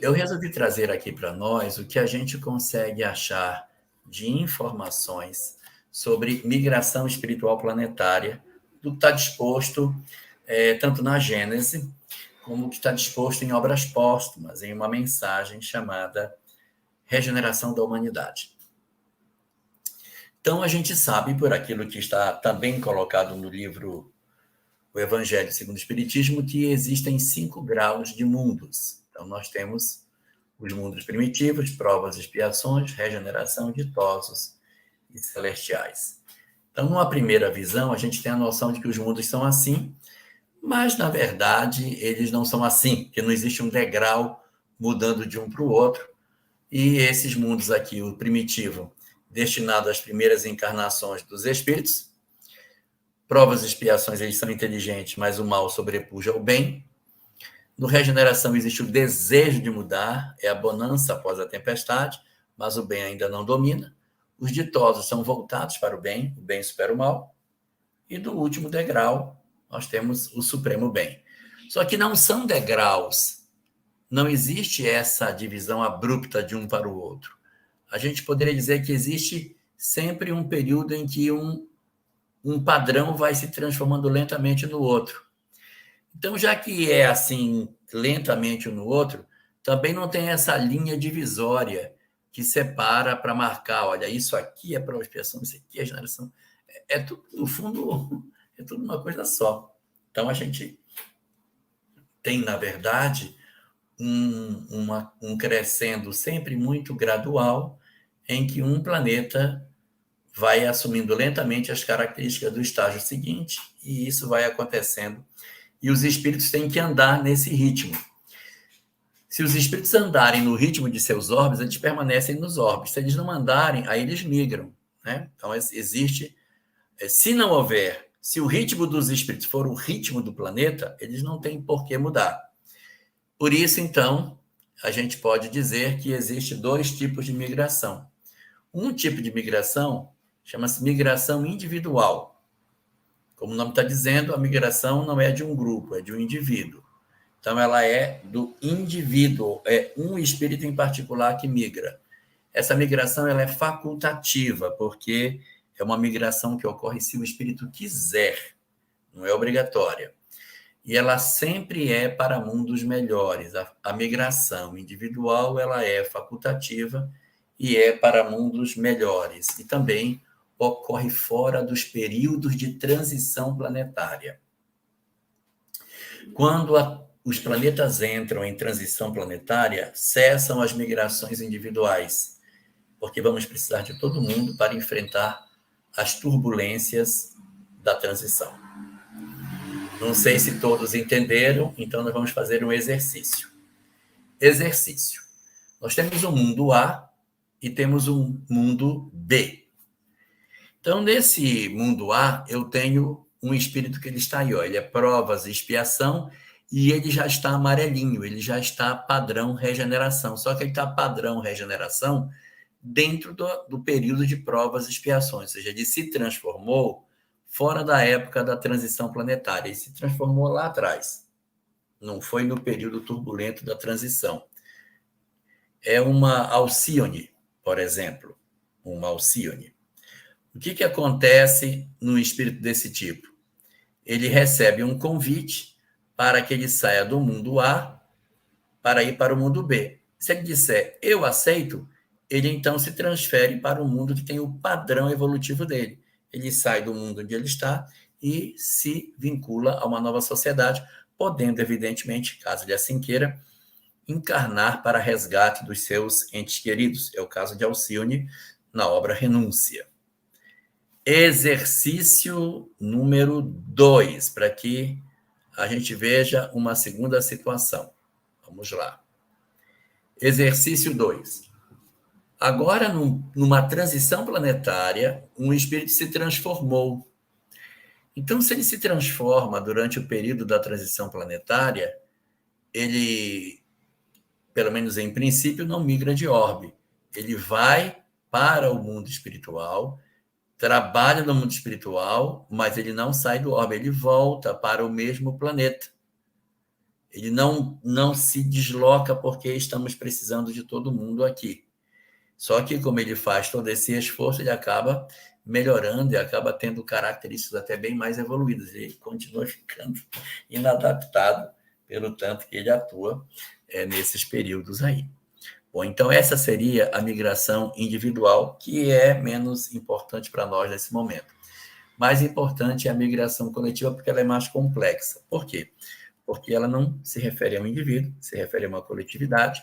Eu resolvi trazer aqui para nós o que a gente consegue achar de informações sobre migração espiritual planetária, do que está disposto tanto na Gênese, como o que está disposto em obras póstumas, em uma mensagem chamada Regeneração da Humanidade. Então, a gente sabe, por aquilo que está também colocado no livro O Evangelho segundo o Espiritismo, que existem 5 graus de mundos. Então, nós temos os mundos primitivos, provas, expiações, regeneração, ditosos e celestiais. Então, numa primeira visão, a gente tem a noção de que os mundos são assim, mas, na verdade, eles não são assim, que não existe um degrau mudando de um para o outro. E esses mundos aqui, o primitivo, destinado às primeiras encarnações dos espíritos, provas e expiações, eles são inteligentes, mas o mal sobrepuja o bem. No regeneração existe o desejo de mudar, é a bonança após a tempestade, mas o bem ainda não domina. Os ditosos são voltados para o bem supera o mal. E do último degrau, nós temos o supremo bem. Só que não são degraus, não existe essa divisão abrupta de um para o outro. A gente poderia dizer que existe sempre um período em que um padrão vai se transformando lentamente no outro. Então, já que é assim, lentamente um no outro, também não tem essa linha divisória que separa para marcar, olha, isso aqui é prova expiação, isso aqui é geração. É tudo, no fundo, é tudo uma coisa só. Então, a gente tem, na verdade, um crescendo sempre muito gradual, em que um planeta vai assumindo lentamente as características do estágio seguinte, e isso vai acontecendo. E os espíritos têm que andar nesse ritmo. Se os espíritos andarem no ritmo de seus orbes, eles permanecem nos orbes. Se eles não andarem, aí eles migram, né? Então, existe... Se não houver... Se o ritmo dos espíritos for o ritmo do planeta, eles não têm por que mudar. Por isso, então, a gente pode dizer que existe 2 tipos de migração. Um tipo de migração chama-se migração individual. Como o nome está dizendo, a migração não é de um grupo, é de um indivíduo. Então, ela é do indivíduo, é um espírito em particular que migra. Essa migração ela é facultativa, porque é uma migração que ocorre se o espírito quiser, não é obrigatória. E ela sempre é para mundos melhores. A migração individual ela é facultativa e é para mundos melhores. E também ocorre fora dos períodos de transição planetária. Quando os planetas entram em transição planetária, cessam as migrações individuais, porque vamos precisar de todo mundo para enfrentar as turbulências da transição. Não sei se todos entenderam, então nós vamos fazer um exercício. Exercício. Nós temos um mundo A e temos um mundo B. Então, nesse mundo A, eu tenho um espírito que ele está aí, ó, ele é provas e expiação, e ele já está amarelinho, ele já está padrão regeneração. Só que ele está padrão regeneração dentro do período de provas e expiações, ou seja, ele se transformou fora da época da transição planetária, ele se transformou lá atrás. Não foi no período turbulento da transição. É uma Alcíone, por exemplo, uma Alcíone. O que acontece no espírito desse tipo? Ele recebe um convite para que ele saia do mundo A para ir para o mundo B. Se ele disser, eu aceito, ele então se transfere para o mundo que tem o padrão evolutivo dele. Ele sai do mundo onde ele está e se vincula a uma nova sociedade, podendo, evidentemente, caso ele assim queira, encarnar para resgate dos seus entes queridos. É o caso de Alcíone na obra Renúncia. Exercício número 2, para que a gente veja uma segunda situação. Vamos lá. Exercício 2. Agora, numa transição planetária, um espírito se transformou. Então, se ele se transforma durante o período da transição planetária, ele, pelo menos em princípio, não migra de orbe. Ele vai para o mundo espiritual, trabalha no mundo espiritual, mas ele não sai do orbe, ele volta para o mesmo planeta. Ele não se desloca porque estamos precisando de todo mundo aqui. Só que, como ele faz todo esse esforço, ele acaba melhorando e acaba tendo características até bem mais evoluídas. Ele continua ficando inadaptado pelo tanto que ele atua nesses períodos aí. Bom, então essa seria a migração individual, que é menos importante para nós nesse momento. Mais importante é a migração coletiva, porque ela é mais complexa. Por quê? Porque ela não se refere a um indivíduo, se refere a uma coletividade.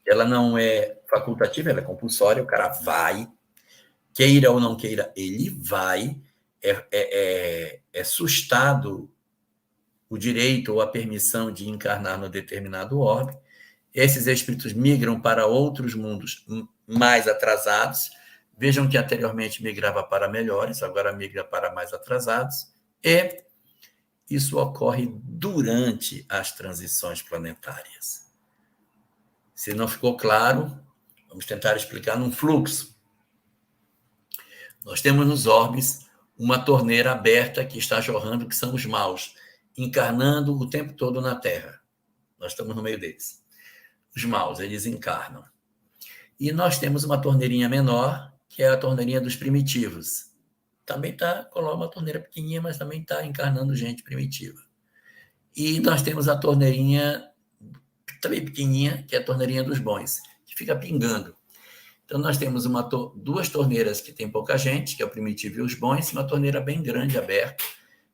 Ela não é facultativa, ela é compulsória, o cara vai, queira ou não queira, ele vai, é sustado o direito ou a permissão de encarnar no determinado orbe. Esses espíritos migram para outros mundos mais atrasados. Vejam que anteriormente migrava para melhores, agora migra para mais atrasados. E isso ocorre durante as transições planetárias. Se não ficou claro, vamos tentar explicar num fluxo. Nós temos nos orbes uma torneira aberta que está jorrando, que são os maus, encarnando o tempo todo na Terra. Nós estamos no meio deles. Os maus, eles encarnam. E nós temos uma torneirinha menor, que é a torneirinha dos primitivos. Também está, coloca uma torneira pequenininha, mas também está encarnando gente primitiva. E nós temos a torneirinha também pequenininha, que é a torneirinha dos bons, que fica pingando. Então, nós temos duas torneiras que tem pouca gente, que é o primitivo e os bons, e uma torneira bem grande aberta,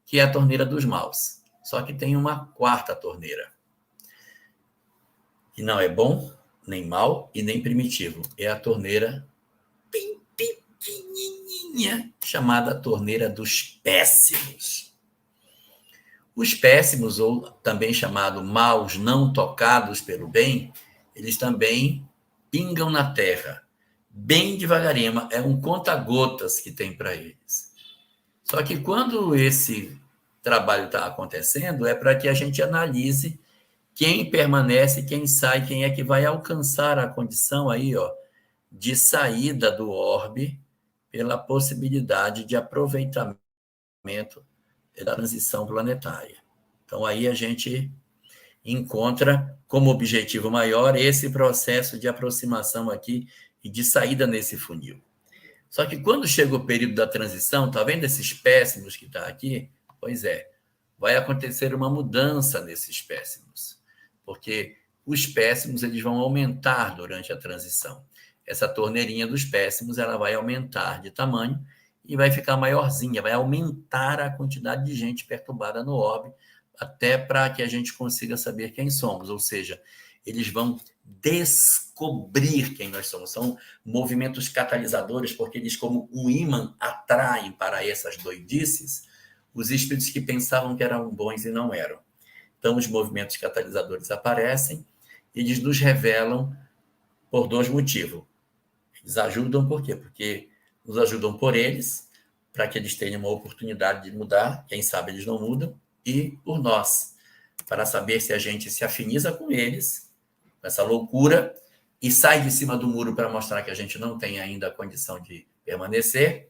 que é a torneira dos maus. Só que tem uma quarta torneira, que não é bom, nem mal e nem primitivo. É a torneira bem pequenininha, chamada torneira dos péssimos. Os péssimos, ou também chamado maus não tocados pelo bem, eles também pingam na Terra, bem devagarinho, é um conta-gotas que tem para eles. Só que quando esse trabalho está acontecendo, é para que a gente analise quem permanece, quem sai, quem é que vai alcançar a condição aí, ó, de saída do orbe pela possibilidade de aproveitamento da transição planetária. Então, aí a gente encontra como objetivo maior esse processo de aproximação aqui e de saída nesse funil. Só que quando chega o período da transição, tá vendo esses péssimos que está aqui? Pois é, vai acontecer uma mudança nesses péssimos, porque os péssimos eles vão aumentar durante a transição. Essa torneirinha dos péssimos ela vai aumentar de tamanho e vai ficar maiorzinha, vai aumentar a quantidade de gente perturbada no orbe, até para que a gente consiga saber quem somos, ou seja, eles vão descobrir quem nós somos. São movimentos catalisadores, porque eles, como um ímã, atraem para essas doidices os espíritos que pensavam que eram bons e não eram. Então, os movimentos catalisadores aparecem e eles nos revelam por dois motivos. Eles ajudam por quê? Porque nos ajudam por eles, para que eles tenham uma oportunidade de mudar, quem sabe eles não mudam, e por nós, para saber se a gente se afiniza com eles, com essa loucura, e sai de cima do muro para mostrar que a gente não tem ainda a condição de permanecer,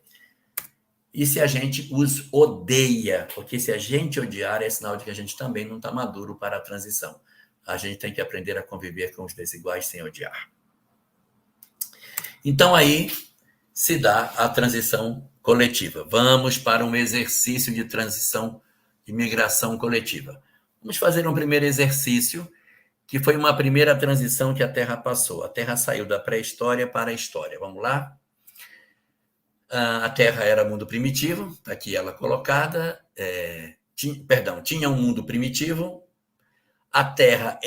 e se a gente os odeia, porque se a gente odiar, é sinal de que a gente também não está maduro para a transição. A gente tem que aprender a conviver com os desiguais sem odiar. Então, aí se dá a transição coletiva. Vamos para um exercício de transição de migração coletiva. Vamos fazer um primeiro exercício, que foi uma primeira transição que a Terra passou. A Terra saiu da pré-história para a história. Vamos lá? A Terra era mundo primitivo, está aqui ela colocada. Tinha um mundo primitivo. A Terra,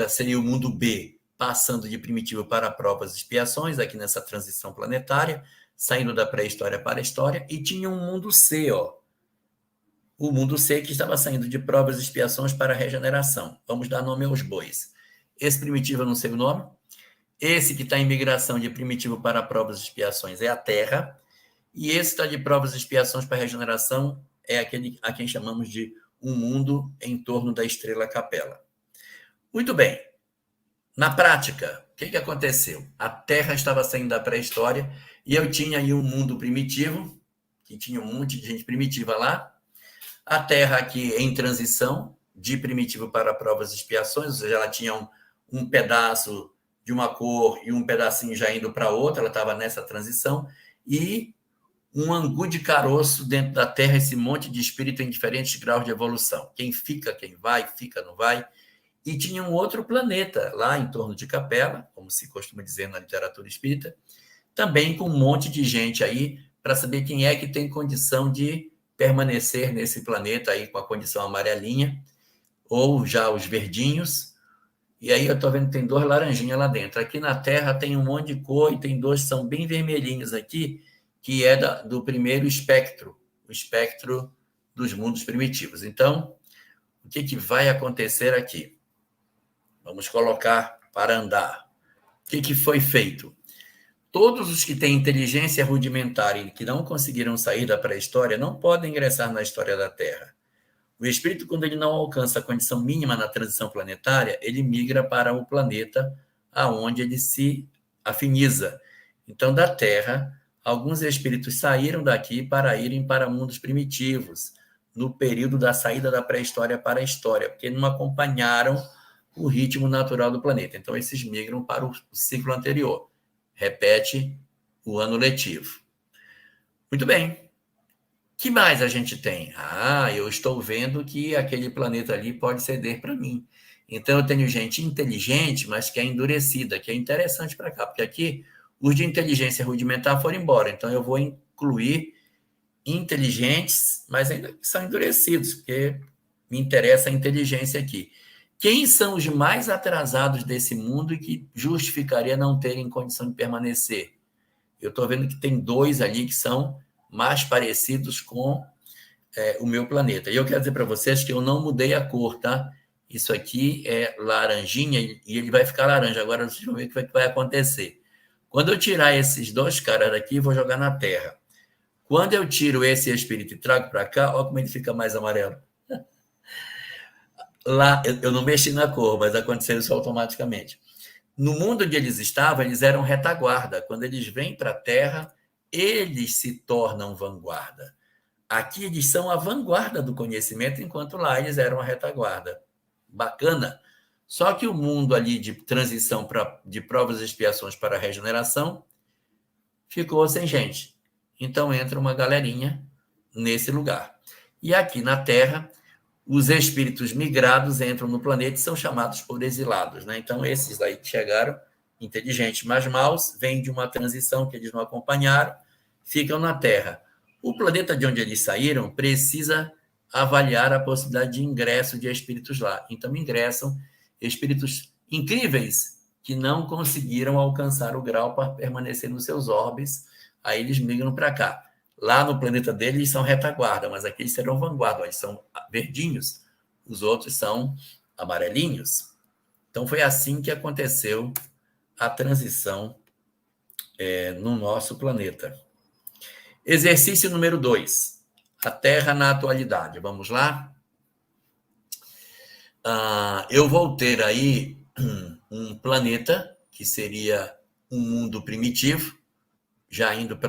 seria o mundo B, passando de primitivo para provas e expiações, aqui nessa transição planetária, saindo da pré-história para a história, e tinha um mundo C, ó. O mundo C que estava saindo de provas e expiações para a regeneração. Vamos dar nome aos bois. Esse primitivo eu não sei o nome. Esse que está em migração de primitivo para provas e expiações é a Terra. E esse está de provas e expiações para a regeneração é aquele a quem chamamos de um mundo em torno da estrela Capela. Muito bem. Na prática, o que aconteceu? A Terra estava saindo da pré-história e eu tinha aí um mundo primitivo, que tinha um monte de gente primitiva lá. A Terra aqui em transição, de primitivo para provas e expiações, ou seja, ela tinha um pedaço de uma cor e um pedacinho já indo para outra, ela estava nessa transição, e um angu de caroço dentro da Terra, esse monte de espírito em diferentes graus de evolução. Quem fica, quem vai, fica, não vai. E tinha um outro planeta lá em torno de Capela, como se costuma dizer na literatura espírita, também com um monte de gente aí para saber quem é que tem condição de permanecer nesse planeta aí com a condição amarelinha, ou já os verdinhos. E aí eu estou vendo que tem 2 laranjinhas lá dentro. Aqui na Terra tem um monte de cor e tem 2 que são bem vermelhinhos aqui, que é do primeiro espectro, o espectro dos mundos primitivos. Então, o que vai acontecer aqui? Vamos colocar para andar. O que foi feito? Todos os que têm inteligência rudimentar e que não conseguiram sair da pré-história não podem ingressar na história da Terra. O espírito, quando ele não alcança a condição mínima na transição planetária, ele migra para o planeta aonde ele se afiniza. Então, da Terra, alguns espíritos saíram daqui para irem para mundos primitivos, no período da saída da pré-história para a história, porque não acompanharam o ritmo natural do planeta. Então, esses migram para o ciclo anterior. Repete o ano letivo. Muito bem. Que mais a gente tem? Eu estou vendo que aquele planeta ali pode ceder para mim. Então, eu tenho gente inteligente, mas que é endurecida, que é interessante para cá, porque aqui os de inteligência rudimentar foram embora. Então, eu vou incluir inteligentes, mas ainda são endurecidos, porque me interessa a inteligência aqui. Quem são os mais atrasados desse mundo e que justificaria não terem condição de permanecer? Eu estou vendo que tem 2 ali que são mais parecidos com o meu planeta. E eu quero dizer para vocês que eu não mudei a cor, tá? Isso aqui é laranjinha e ele vai ficar laranja. Agora vocês vão ver o que vai acontecer. Quando eu tirar esses 2 caras daqui, vou jogar na Terra. Quando eu tiro esse espírito e trago para cá, olha como ele fica mais amarelo. Lá, eu não mexi na cor, mas aconteceu isso automaticamente. No mundo onde eles estavam, eles eram retaguarda. Quando eles vêm para a Terra, eles se tornam vanguarda. Aqui eles são a vanguarda do conhecimento, enquanto lá eles eram a retaguarda. Bacana. Só que o mundo ali de transição de provas e expiações para a regeneração ficou sem gente. Então entra uma galerinha nesse lugar. E aqui na Terra, os espíritos migrados entram no planeta e são chamados por exilados, né? Então, esses aí que chegaram, inteligentes, mas maus, vêm de uma transição que eles não acompanharam, ficam na Terra. O planeta de onde eles saíram precisa avaliar a possibilidade de ingresso de espíritos lá. Então, ingressam espíritos incríveis que não conseguiram alcançar o grau para permanecer nos seus orbes, aí eles migram para cá. Lá no planeta deles, eles são retaguarda, mas aqui eles serão vanguarda, eles são verdinhos, os outros são amarelinhos. Então, foi assim que aconteceu a transição no nosso planeta. Exercício número 2. A Terra na atualidade. Vamos lá? Eu vou ter aí um planeta que seria um mundo primitivo, já indo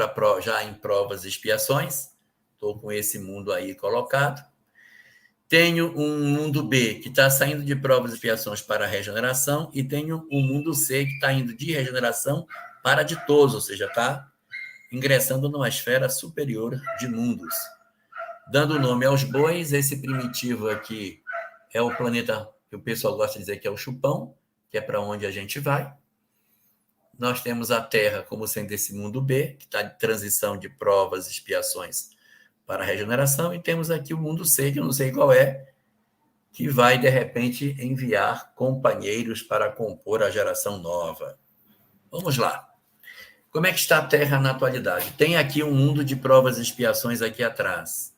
já em provas e expiações. Estou com esse mundo aí colocado. Tenho um mundo B, que está saindo de provas e expiações para a regeneração, e tenho um mundo C, que está indo de regeneração para ditoso, ou seja, está ingressando numa esfera superior de mundos. Dando nome aos bois, esse primitivo aqui é o planeta que o pessoal gosta de dizer que é o chupão, que é para onde a gente vai. Nós temos a Terra como sendo esse mundo B, que está em transição de provas e expiações para a regeneração, e temos aqui o mundo C, que eu não sei qual é, que vai, de repente, enviar companheiros para compor a geração nova. Vamos lá. Como é que está a Terra na atualidade? Tem aqui um mundo de provas e expiações aqui atrás.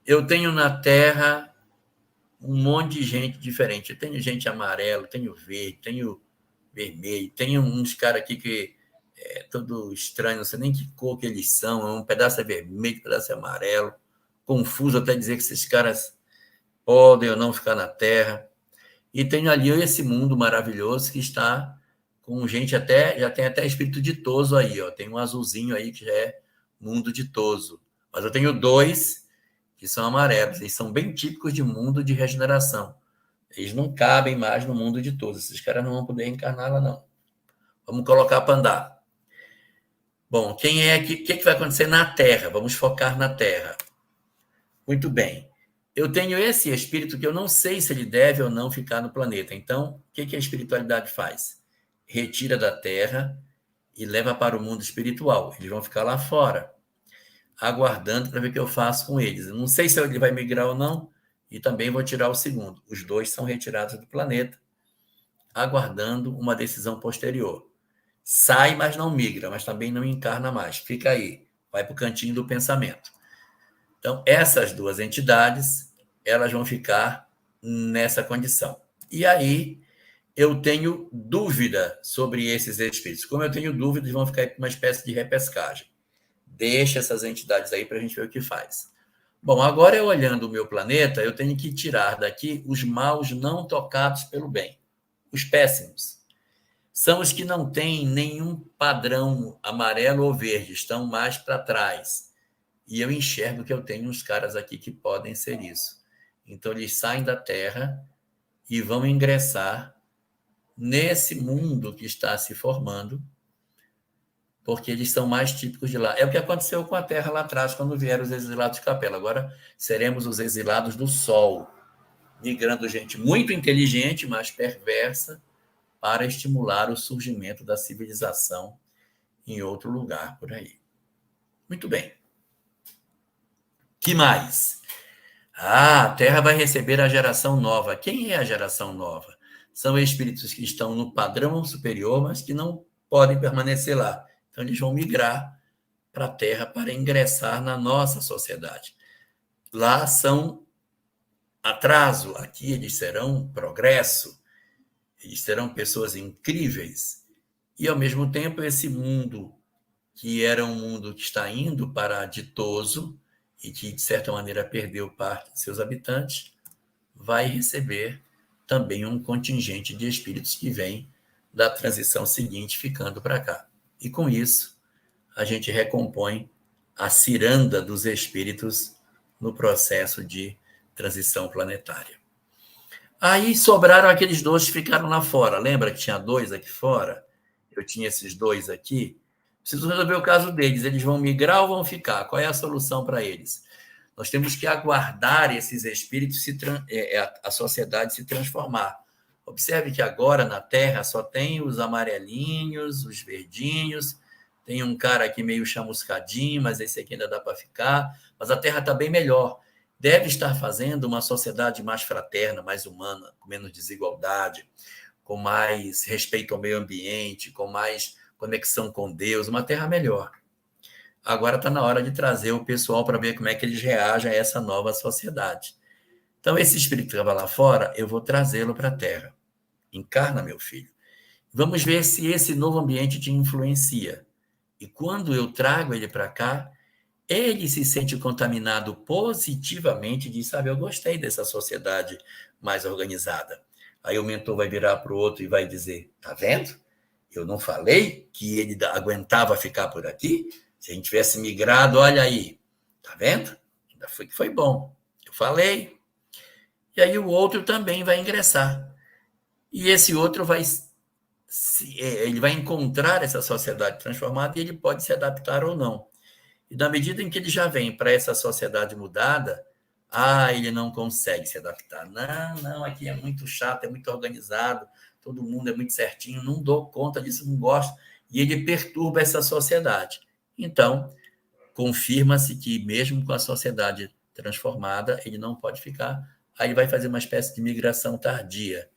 Eu tenho na Terra um monte de gente diferente. Eu tenho gente amarelo, tenho verde, tenho vermelho, tem uns caras aqui que é todo estranho, não sei nem que cor que eles são, um pedaço é vermelho, um pedaço é amarelo, confuso até dizer que esses caras podem ou não ficar na Terra. E tenho ali esse mundo maravilhoso que está com gente já tem até espírito ditoso aí, ó. Tem um azulzinho aí que já é mundo ditoso. Mas eu tenho 2 que são amarelos. Eles são bem típicos de mundo de regeneração. Eles não cabem mais no mundo de todos. Esses caras não vão poder encarnar lá, não. Vamos colocar para andar. Bom, quem é que vai acontecer na Terra? Vamos focar na Terra. Muito bem. Eu tenho esse espírito que eu não sei se ele deve ou não ficar no planeta. Então, o que a espiritualidade faz? Retira da Terra e leva para o mundo espiritual. Eles vão ficar lá fora, aguardando para ver o que eu faço com eles. Eu não sei se ele vai migrar ou não, e também vou tirar o segundo. Os dois são retirados do planeta, aguardando uma decisão posterior. Sai, mas não migra, mas também não encarna mais. Fica aí, vai para o cantinho do pensamento. Então, essas duas entidades, elas vão ficar nessa condição. E aí, eu tenho dúvida sobre esses espíritos. Como eu tenho dúvidas, vão ficar uma espécie de repescagem. Deixa essas entidades aí para a gente ver o que faz. Bom, agora eu olhando o meu planeta, eu tenho que tirar daqui os maus não tocados pelo bem. Os péssimos. São os que não têm nenhum padrão amarelo ou verde, estão mais para trás. E eu enxergo que eu tenho uns caras aqui que podem ser isso. Então, eles saem da Terra e vão ingressar nesse mundo que está se formando, porque eles são mais típicos de lá. É o que aconteceu com a Terra lá atrás, quando vieram os exilados de Capela. Agora seremos os exilados do Sol, migrando gente muito inteligente, mas perversa, para estimular o surgimento da civilização em outro lugar por aí. Muito bem. Que mais? A Terra vai receber a geração nova. Quem é a geração nova? São espíritos que estão no padrão superior, mas que não podem permanecer lá. Então, eles vão migrar para a Terra para ingressar na nossa sociedade. Lá são atraso, aqui eles serão progresso, eles serão pessoas incríveis. E, ao mesmo tempo, esse mundo, que era um mundo que está indo para ditoso e que, de certa maneira, perdeu parte de seus habitantes, vai receber também um contingente de espíritos que vem da transição seguinte ficando para cá. E, com isso, a gente recompõe a ciranda dos espíritos no processo de transição planetária. Aí sobraram aqueles dois que ficaram lá fora. Lembra que tinha dois aqui fora? Eu tinha esses dois aqui. Preciso resolver o caso deles. Eles vão migrar ou vão ficar? Qual é a solução para eles? Nós temos que aguardar esses espíritos, a sociedade se transformar. Observe que agora na Terra só tem os amarelinhos, os verdinhos, tem um cara aqui meio chamuscadinho, mas esse aqui ainda dá para ficar. Mas a Terra está bem melhor. Deve estar fazendo uma sociedade mais fraterna, mais humana, com menos desigualdade, com mais respeito ao meio ambiente, com mais conexão com Deus, uma Terra melhor. Agora está na hora de trazer o pessoal para ver como é que eles reagem a essa nova sociedade. Então, esse espírito que estava lá fora, eu vou trazê-lo para a Terra. Encarna, meu filho. Vamos ver se esse novo ambiente te influencia. E quando eu trago ele para cá, ele se sente contaminado positivamente e diz, sabe, eu gostei dessa sociedade mais organizada. Aí o mentor vai virar para o outro e vai dizer, tá vendo? Eu não falei que ele aguentava ficar por aqui? Se a gente tivesse migrado, olha aí, tá vendo? Ainda foi bom. Eu falei. E aí o outro também vai ingressar. E esse outro ele vai encontrar essa sociedade transformada e ele pode se adaptar ou não. E na medida em que ele já vem para essa sociedade mudada, ele não consegue se adaptar. Não, aqui é muito chato, é muito organizado, todo mundo é muito certinho, não dou conta disso, não gosto. E ele perturba essa sociedade. Então, confirma-se que mesmo com a sociedade transformada, ele não pode ficar. Aí vai fazer uma espécie de migração tardia.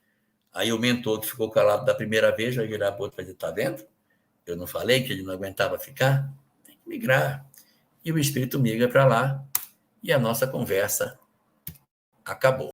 Aí o mentor que ficou calado da primeira vez vai virar para o outro e vai dizer, tá vendo? Eu não falei que ele não aguentava ficar? Tem que migrar. E o espírito migra para lá e a nossa conversa acabou.